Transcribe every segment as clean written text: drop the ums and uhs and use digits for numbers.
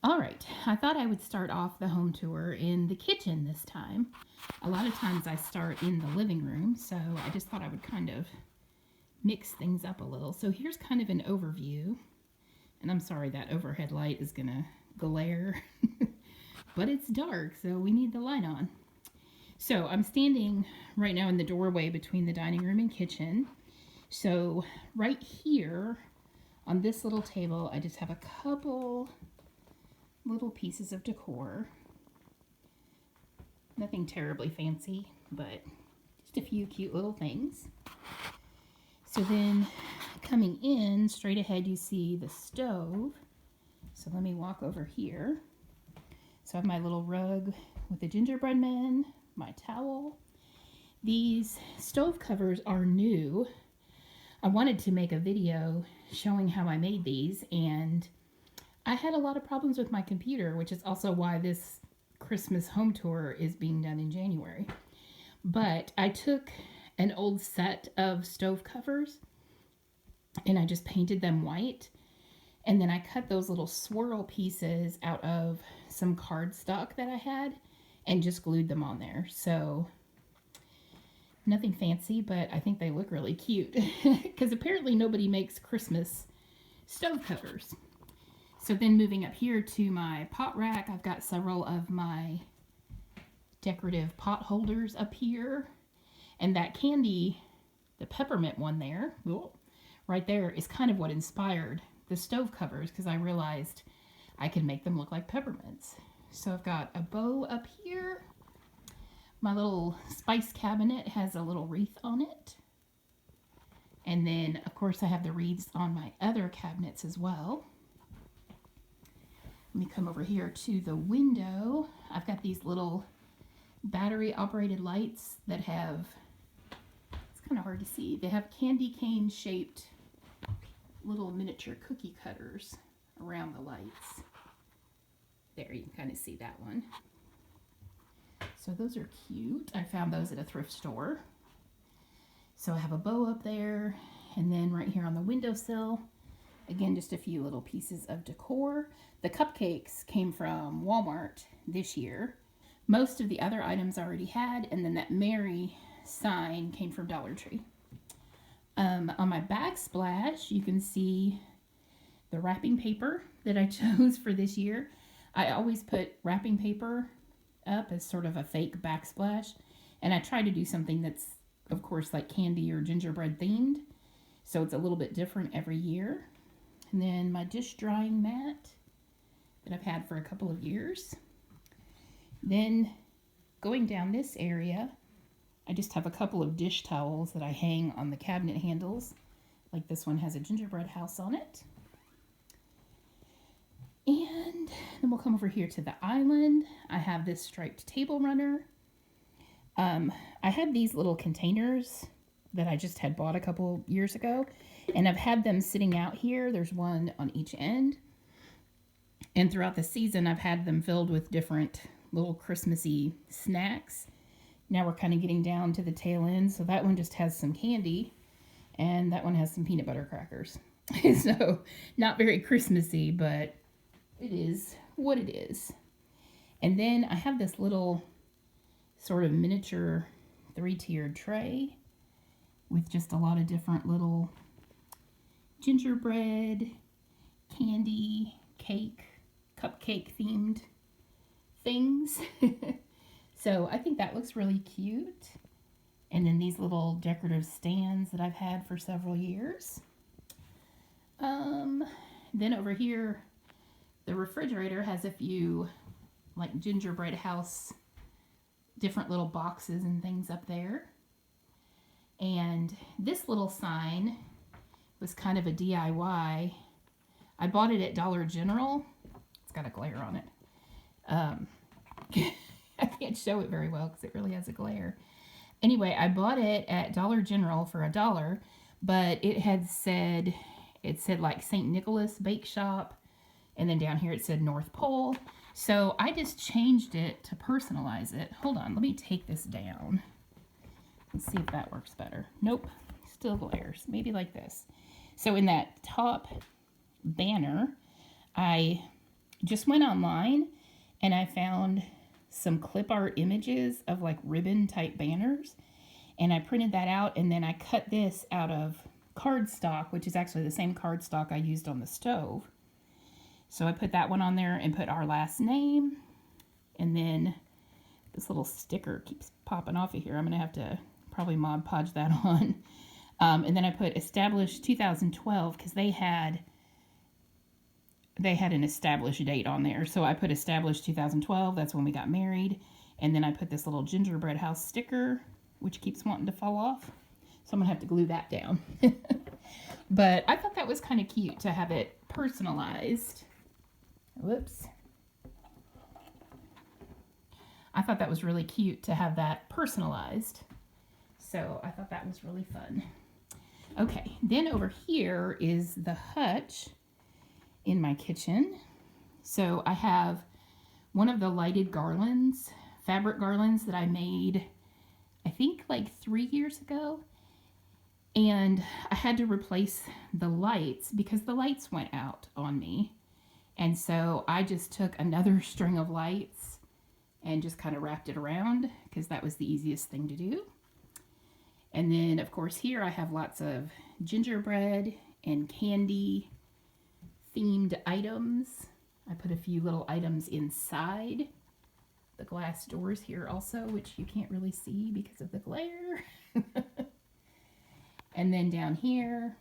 All right, I thought I would start off the home tour in the kitchen this time. A lot of times I start in the living room, so I just thought I would kind of mix things up a little. So here's kind of an overview, and I'm sorry that overhead light is gonna glare, but it's dark, so we need the light on. So I'm standing right now in the doorway between the dining room and kitchen. So right here on this little table, I just have a couple little pieces of decor. Nothing terribly fancy, but just a few cute little things. So then coming in straight ahead, you see the stove. So let me walk over here. So I have my little rug with the gingerbread men, my towel. These stove covers are new. I wanted to make a video showing how I made these, and I had a lot of problems with my computer, which is also why this Christmas home tour is being done in January. But I took an old set of stove covers and I just painted them white. And then I cut those little swirl pieces out of some cardstock that I had and just glued them on there. So nothing fancy, but I think they look really cute because apparently nobody makes Christmas stove covers. So then moving up here to my pot rack, I've got several of my decorative pot holders up here. And that candy, the peppermint one there, right there, is kind of what inspired the stove covers because I realized I could make them look like peppermints. So I've got a bow up here. My little spice cabinet has a little wreath on it. And then, of course, I have the wreaths on my other cabinets as well. Let me come over here to the window. I've got these little battery operated lights that have, it's kind of hard to see, they have candy cane shaped little miniature cookie cutters around the lights. There, you can kind of see that one. So those are cute. I found those at a thrift store. So I have a bow up there, and then right here on the windowsill, again, just a few little pieces of decor. The cupcakes came from Walmart this year. Most of the other items I already had, and then that Merry sign came from Dollar Tree. On my backsplash, you can see the wrapping paper that I chose for this year. I always put wrapping paper up as sort of a fake backsplash, and I try to do something that's, of course, like candy or gingerbread themed, so it's a little bit different every year. And then my dish drying mat that I've had for a couple of years. Then going down this area, I just have a couple of dish towels that I hang on the cabinet handles. Like this one has a gingerbread house on it. And then we'll come over here to the island. I have this striped table runner. I had these little containers that I just had bought a couple years ago, and I've had them sitting out here. There's one on each end. And throughout the season, I've had them filled with different little Christmassy snacks. Now we're kind of getting down to the tail end. So that one just has some candy, and that one has some peanut butter crackers. So not very Christmassy, but it is what it is. And then I have this little sort of miniature 3-tiered tray with just a lot of different little gingerbread, candy, cake, cupcake themed things. So I think that looks really cute. And then these little decorative stands that I've had for several years. Then over here, the refrigerator has a few like gingerbread house, different little boxes and things up there. And this little sign was kind of a DIY. I bought it at Dollar General. It's got a glare on it. I can't show it very well because it really has a glare. Anyway, I bought it at Dollar General for $1, but it said like St. Nicholas Bake Shop, and then down here it said North Pole. So I just changed it to personalize it. Hold on, let me take this down. Let's see if that works better. Nope, still glares. Maybe like this. So in that top banner, I just went online and I found some clip art images of like ribbon type banners, and I printed that out, and then I cut this out of cardstock, which is actually the same cardstock I used on the stove. So I put that one on there and put our last name, and then this little sticker keeps popping off of here. I'm going to have to probably Mod Podge that on. And then I put established 2012 because they had an established date on there. So I put established 2012. That's when we got married. And then I put this little gingerbread house sticker, which keeps wanting to fall off. So I'm going to have to glue that down. But I thought that was kind of cute to have it personalized. Whoops. I thought that was really cute to have that personalized. So I thought that was really fun. Okay, then over here is the hutch in my kitchen. So I have one of the lighted garlands, fabric garlands that I made, I think like 3 years ago. And I had to replace the lights because the lights went out on me. And so I just took another string of lights and just kind of wrapped it around because that was the easiest thing to do. And then, of course, here I have lots of gingerbread and candy themed items. I put a few little items inside the glass doors here also, which you can't really see because of the glare. And then down here,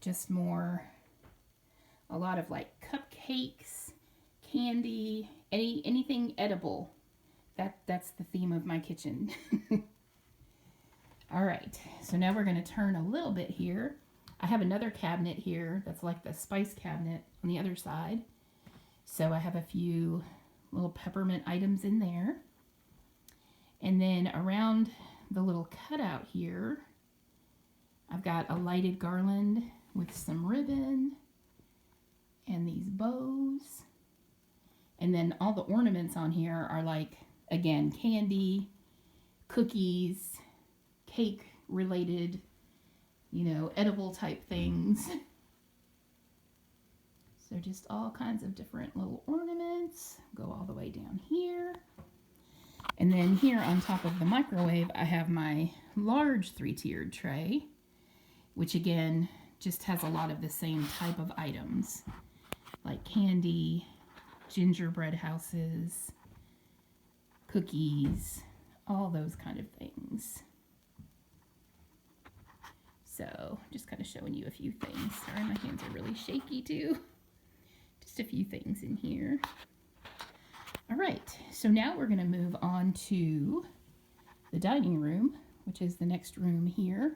just a lot of like cupcakes, candy, anything edible. That's the theme of my kitchen. All right, so now we're going to turn a little bit here. I have another cabinet here that's like the spice cabinet on the other side. So I have a few little peppermint items in there. And then around the little cutout here, I've got a lighted garland with some ribbon and these bows. And then all the ornaments on here are like, again, candy, cookies, cake related, edible type things. So just all kinds of different little ornaments. Go all the way down here. And then here on top of the microwave, I have my large 3-tiered tray, which again, just has a lot of the same type of items, like candy, gingerbread houses, cookies, all those kind of things. So just kind of showing you a few things. Sorry, my hands are really shaky too. Just a few things in here. All right, so now we're going to move on to the dining room, which is the next room here.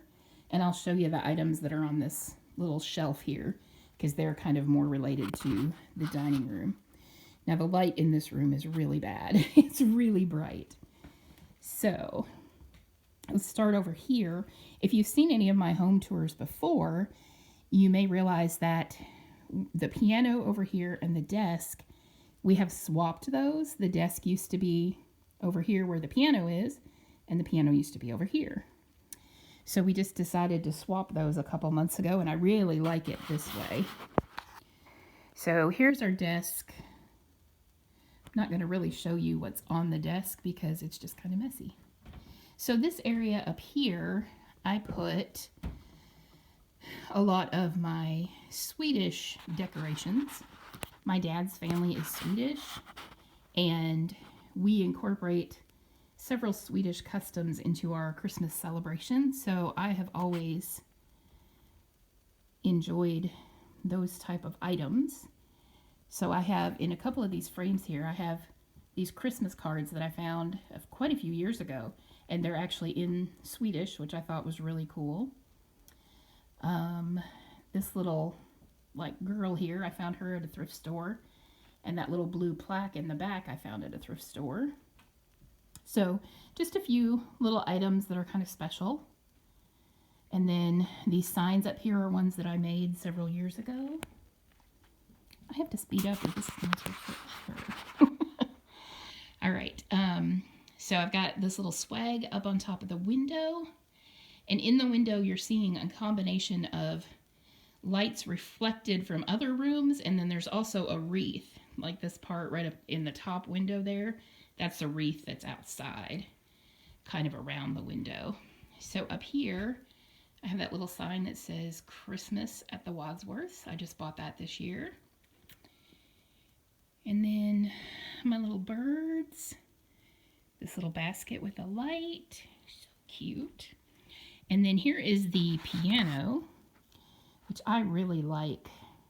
And I'll show you the items that are on this little shelf here, because they're kind of more related to the dining room. Now the light in this room is really bad. It's really bright. So let's start over here. If you've seen any of my home tours before, you may realize that the piano over here and the desk, we have swapped those. The desk used to be over here where the piano is, and the piano used to be over here. So we just decided to swap those a couple months ago, and I really like it this way. So here's our desk. I'm not going to really show you what's on the desk because it's just kind of messy. So this area up here, I put a lot of my Swedish decorations. My dad's family is Swedish, and we incorporate several Swedish customs into our Christmas celebration. So I have always enjoyed those type of items. So I have, in a couple of these frames here, I have these Christmas cards that I found quite a few years ago, and they're actually in Swedish, which I thought was really cool. This little girl here, I found her at a thrift store, and that little blue plaque in the back I found at a thrift store. So just a few little items that are kind of special. And then these signs up here are ones that I made several years ago. I have to speed up or this is going to take forever. All right, so I've got this little swag up on top of the window, and in the window you're seeing a combination of lights reflected from other rooms, and then there's also a wreath, like this part right up in the top window there. That's a wreath that's outside, kind of around the window. So up here, I have that little sign that says Christmas at the Wadsworth. I just bought that this year. And then my little birds, this little basket with a light, so cute. And then here is the piano, which I really like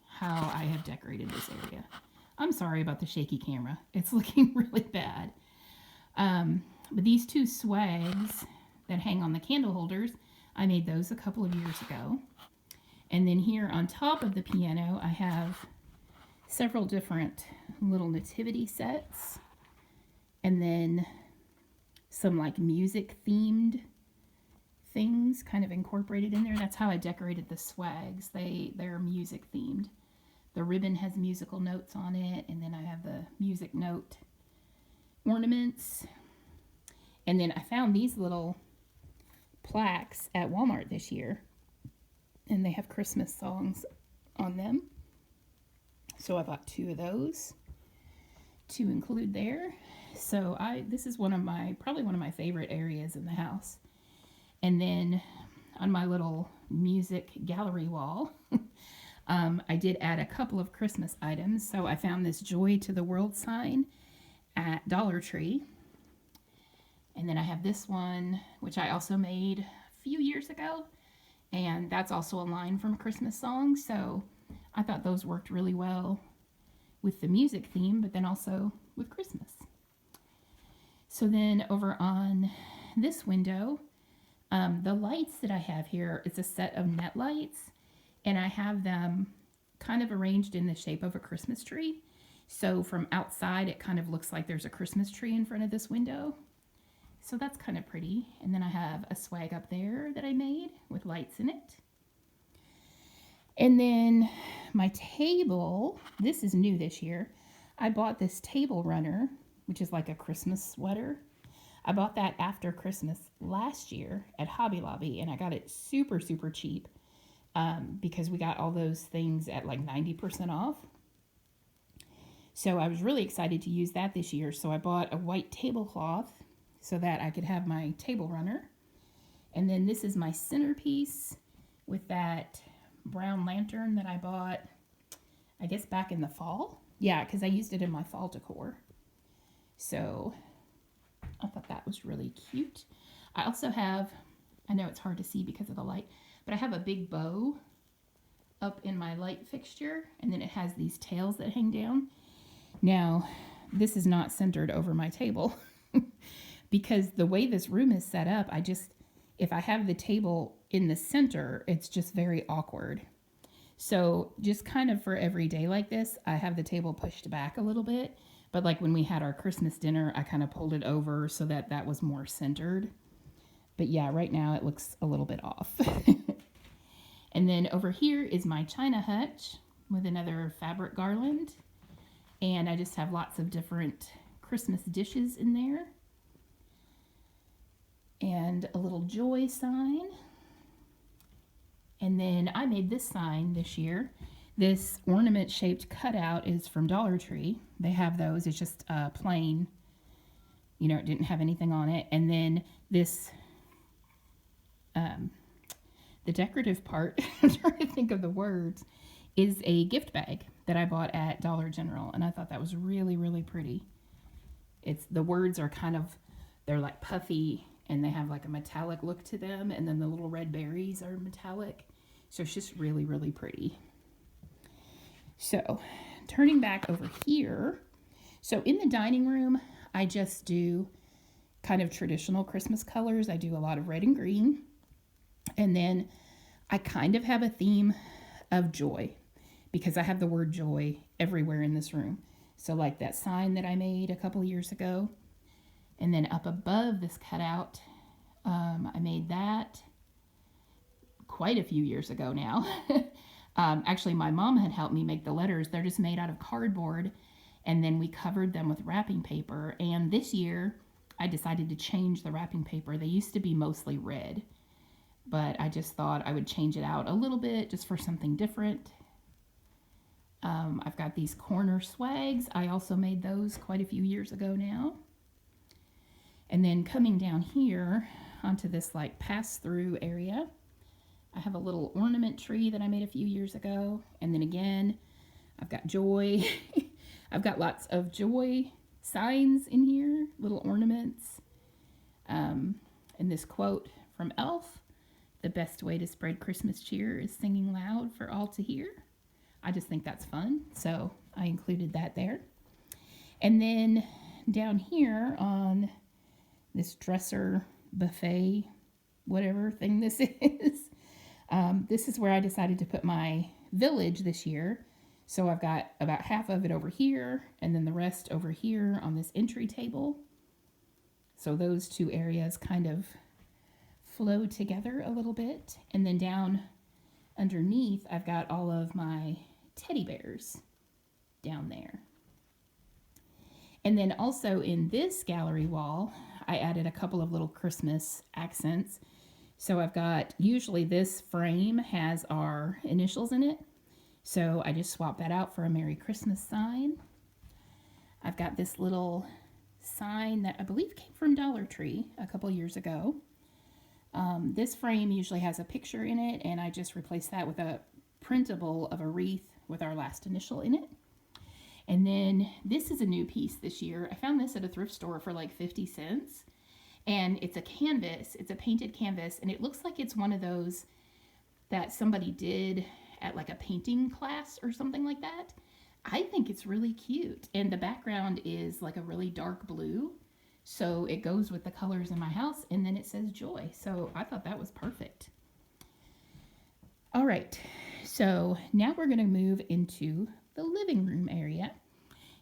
how I have decorated this area. I'm sorry about the shaky camera. It's looking really bad. But these two swags that hang on the candle holders, I made those a couple of years ago. And then here on top of the piano, I have several different little nativity sets. And then some like music themed things kind of incorporated in there. That's how I decorated the swags. They're music themed. The ribbon has musical notes on it, and then I have the music note ornaments. And then I found these little plaques at Walmart this year, and they have Christmas songs on them. So I bought 2 of those to include there. So this is probably one of my favorite areas in the house. And then on my little music gallery wall, I did add a couple of Christmas items. So I found this Joy to the World sign at Dollar Tree. And then I have this one, which I also made a few years ago. And that's also a line from a Christmas song. So I thought those worked really well with the music theme, but then also with Christmas. So then over on this window, the lights that I have here, it's a set of net lights, and I have them kind of arranged in the shape of a Christmas tree. So from outside, it kind of looks like there's a Christmas tree in front of this window. So that's kind of pretty. And then I have a swag up there that I made with lights in it. And then my table, this is new this year. I bought this table runner, which is like a Christmas sweater. I bought that after Christmas last year at Hobby Lobby, and I got it super, super cheap because we got all those things at like 90% off. So I was really excited to use that this year. So I bought a white tablecloth so that I could have my table runner. And then this is my centerpiece with that brown lantern that I bought, I guess back in the fall. Yeah, because I used it in my fall decor. So I thought that was really cute. I also have, I know it's hard to see because of the light, but I have a big bow up in my light fixture, and then it has these tails that hang down. Now, this is not centered over my table because the way this room is set up, if I have the table in the center, it's just very awkward. So just kind of for every day like this, I have the table pushed back a little bit. But like when we had our Christmas dinner, I kind of pulled it over so that that was more centered. But yeah, right now it looks a little bit off. And then over here is my china hutch with another fabric garland. And I just have lots of different Christmas dishes in there. And a little joy sign. And then I made this sign this year. This ornament-shaped cutout is from Dollar Tree. They have those. It's just plain. You know, it didn't have anything on it. And then this, the decorative part, I'm trying to think of the words, is a gift bag that I bought at Dollar General. And I thought that was really, really pretty. The words are they're like puffy, and they have like a metallic look to them. And then the little red berries are metallic. So it's just really, really pretty. So turning back over here, so in the dining room, I just do kind of traditional Christmas colors. I do a lot of red and green. And then I kind of have a theme of joy because I have the word joy everywhere in this room. So like that sign that I made a couple years ago. And then up above this cutout, I made that quite a few years ago now. Actually, my mom had helped me make the letters. They're just made out of cardboard, and then we covered them with wrapping paper. And this year, I decided to change the wrapping paper. They used to be mostly red, but I just thought I would change it out a little bit just for something different. I've got these corner swags. I also made those quite a few years ago now. And then coming down here onto this like pass-through area, I have a little ornament tree that I made a few years ago. And then again, I've got joy. I've got lots of joy signs in here, little ornaments. And this quote from Elf, "The best way to spread Christmas cheer is singing loud for all to hear." I just think that's fun, so I included that there. And then down here on this dresser buffet, whatever thing this is where I decided to put my village this year. So I've got about half of it over here, and then the rest over here on this entry table. So those two areas kind of flow together a little bit. And then down underneath, I've got all of my teddy bears down there. And then also in this gallery wall, I added a couple of little Christmas accents. So I've got, usually this frame has our initials in it. So I just swapped that out for a Merry Christmas sign. I've got this little sign that I believe came from Dollar Tree a couple years ago. This frame usually has a picture in it, and I just replaced that with a printable of a wreath with our last initial in it. And then this is a new piece this year. I found this at a thrift store for like 50 cents. And it's a canvas. It's a painted canvas. And it looks like it's one of those that somebody did at like a painting class or something like that. I think it's really cute. And the background is like a really dark blue. So it goes with the colors in my house. And then it says joy. So I thought that was perfect. All right. So now we're going to move into the living room area.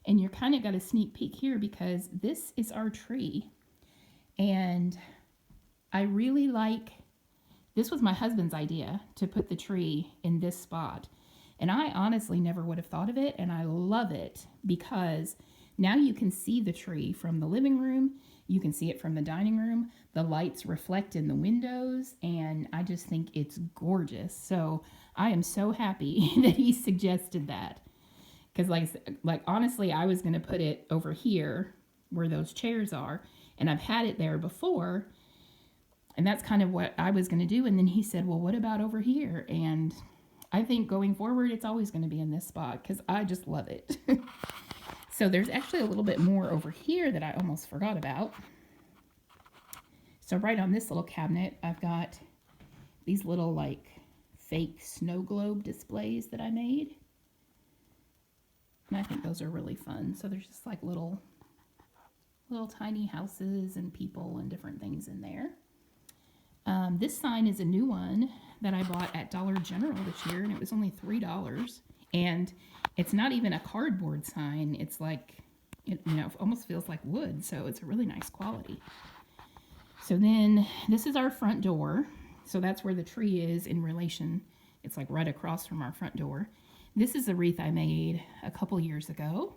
And you're kind of got a sneak peek here because this is our tree. And I really like, this was my husband's idea to put the tree in this spot. And I honestly never would have thought of it. And I love it because now you can see the tree from the living room. You can see it from the dining room. The lights reflect in the windows. And I just think it's gorgeous. So I am so happy that he suggested that. Because like honestly, I was going to put it over here where those chairs are. And I've had it there before. And that's kind of what I was going to do. And then he said, well, what about over here? And I think going forward, it's always going to be in this spot because I just love it. So there's actually a little bit more over here that I almost forgot about. So right on this little cabinet, I've got these little like fake snow globe displays that I made. And I think those are really fun. So there's just like little tiny houses and people and different things in there. This sign is a new one that I bought at Dollar General this year, and it was only $3. And it's not even a cardboard sign. It's like, it almost feels like wood, so it's a really nice quality. So then this is our front door. So that's where the tree is in relation. It's like right across from our front door. This is a wreath I made a couple years ago,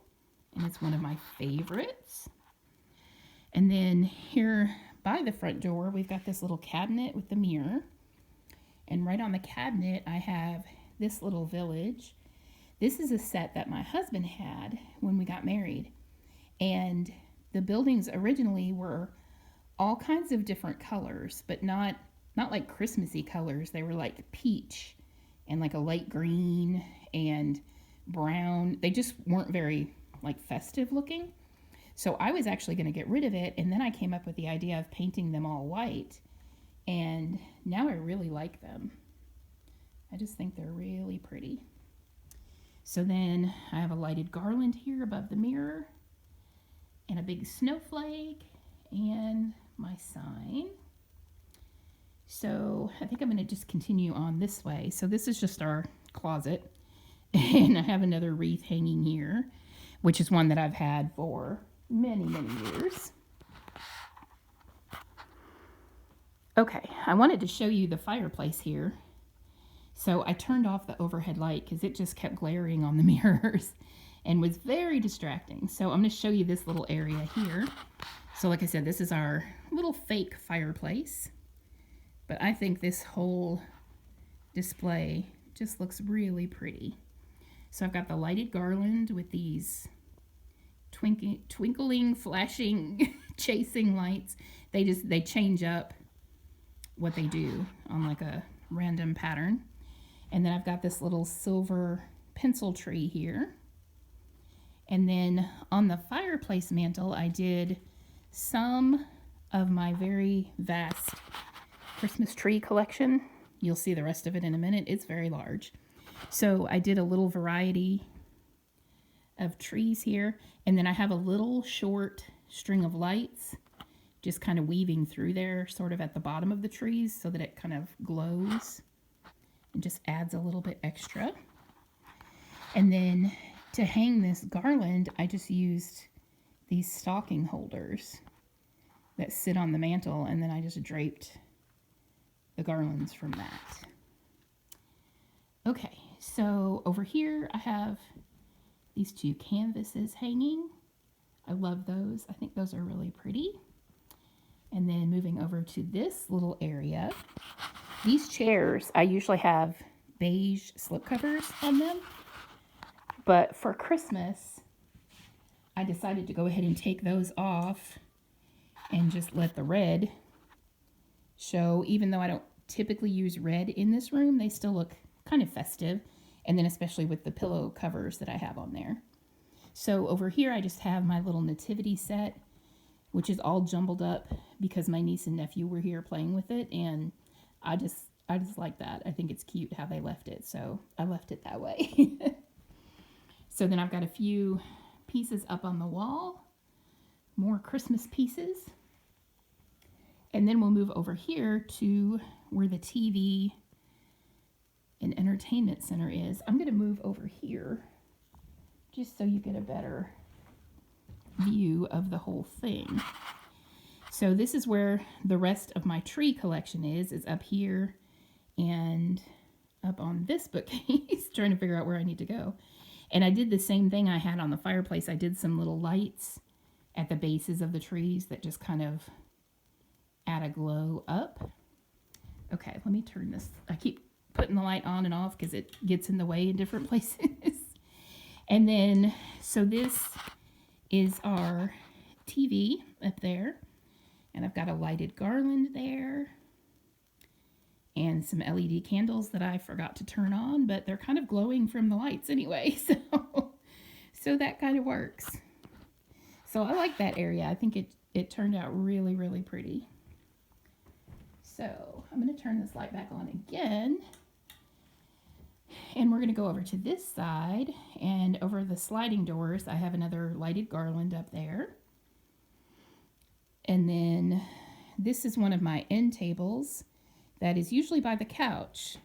and it's one of my favorites. And then here by the front door, we've got this little cabinet with the mirror. And right on the cabinet, I have this little village. This is a set that my husband had when we got married. And the buildings originally were all kinds of different colors, but not like Christmassy colors. They were like peach and like a light green and brown. They just weren't very like festive looking. So I was actually going to get rid of it, and then I came up with the idea of painting them all white, and now I really like them. I just think they're really pretty. So then I have a lighted garland here above the mirror, and a big snowflake, and my sign. So I think I'm going to just continue on this way. So this is just our closet, and I have another wreath hanging here, which is one that I've had for many, many years. Okay, I wanted to show you the fireplace here. So I turned off the overhead light because it just kept glaring on the mirrors and was very distracting. So I'm going to show you this little area here. So like I said, this is our little fake fireplace. But I think this whole display just looks really pretty. So I've got the lighted garland with these twinkling, flashing, chasing lights. They change up what they do on like a random pattern. And then I've got this little silver pencil tree here. And then on the fireplace mantle, I did some of my very vast Christmas tree collection. You'll see the rest of it in a minute. It's very large. So I did a little variety of trees here. And then I have a little short string of lights just kind of weaving through there, sort of at the bottom of the trees, so that it kind of glows and just adds a little bit extra. And then to hang this garland, I just used these stocking holders that sit on the mantle, and then I just draped the garlands from that. Okay, so over here I have these two canvases hanging. I love those. I think those are really pretty. And then moving over to this little area, these chairs, I usually have beige slipcovers on them. But for Christmas, I decided to go ahead and take those off and just let the red show. Even though I don't typically use red in this room, they still look kind of festive. And then especially with the pillow covers that I have on there. So over here, I just have my little nativity set, which is all jumbled up because my niece and nephew were here playing with it. And I just like that. I think it's cute how they left it. So I left it that way. So then I've got a few pieces up on the wall, more Christmas pieces. And then we'll move over here to where the TV and entertainment center is. I'm going to move over here just so you get a better view of the whole thing. So this is where the rest of my tree collection is up here and up on this bookcase, trying to figure out where I need to go. And I did the same thing I had on the fireplace. I did some little lights at the bases of the trees that just kind of add a glow up. Okay, let me turn this. I keep putting the light on and off because it gets in the way in different places. And then, so this is our TV up there. And I've got a lighted garland there. And some LED candles that I forgot to turn on, but they're kind of glowing from the lights anyway. So that kind of works. So I like that area. I think it turned out really, really pretty. So I'm going to turn this light back on again. And we're going to go over to this side. And over the sliding doors, I have another lighted garland up there. And then this is one of my end tables that is usually by the couch.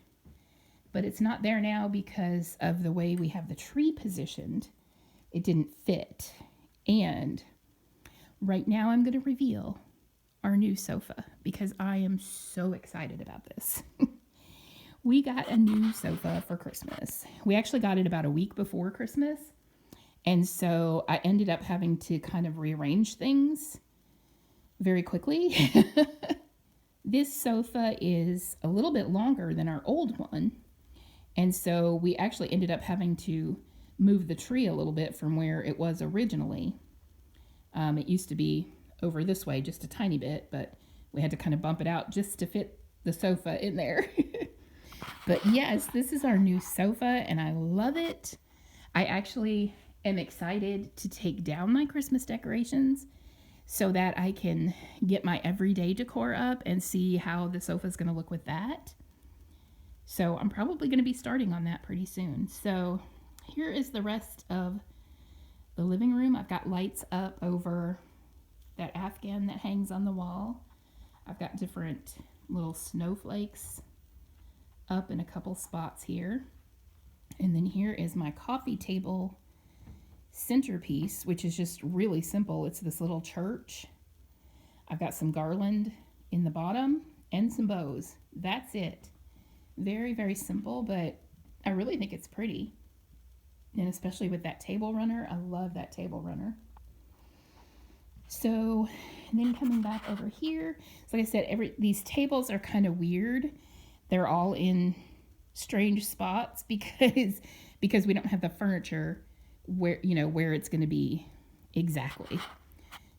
But it's not there now because of the way we have the tree positioned. It didn't fit. And right now I'm going to reveal our new sofa because I am so excited about this. We got a new sofa for Christmas. We actually got it about a week before Christmas. And so I ended up having to kind of rearrange things very quickly. This sofa is a little bit longer than our old one. And so we actually ended up having to move the tree a little bit from where it was originally. It used to be over this way just a tiny bit, but we had to kind of bump it out just to fit the sofa in there. But yes, this is our new sofa and I love it. I actually am excited to take down my Christmas decorations so that I can get my everyday decor up and see how the sofa is going to look with that. So I'm probably going to be starting on that pretty soon. So here is the rest of the living room. I've got lights up over that Afghan that hangs on the wall. I've got different little snowflakes up in a couple spots here. And then here is my coffee table centerpiece, which is just really simple. It's this little church. I've got some garland in the bottom and some bows. That's it. Very, very simple, but I really think it's pretty. And especially with that table runner, I love that table runner. So, and then coming back over here, so like I said, these tables are kind of weird. They're all in strange spots because we don't have the furniture where where it's going to be exactly.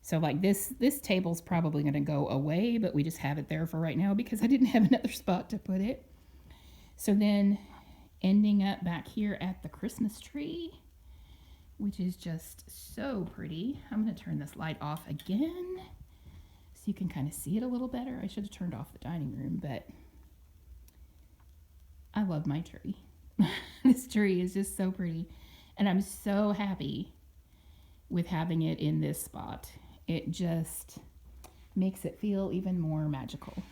So like this table's probably going to go away, but we just have it there for right now because I didn't have another spot to put it. So then ending up back here at the Christmas tree, which is just so pretty. I'm going to turn this light off again so you can kind of see it a little better. I should have turned off the dining room, but I love my tree. This tree is just so pretty, and I'm so happy with having it in this spot. It just makes it feel even more magical.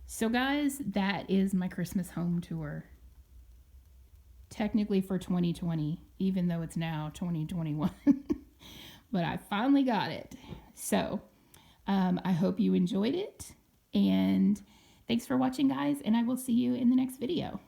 So guys, that is my Christmas home tour. Technically for 2020, even though it's now 2021. But I finally got it. So I hope you enjoyed it. And thanks for watching, guys. And I will see you in the next video.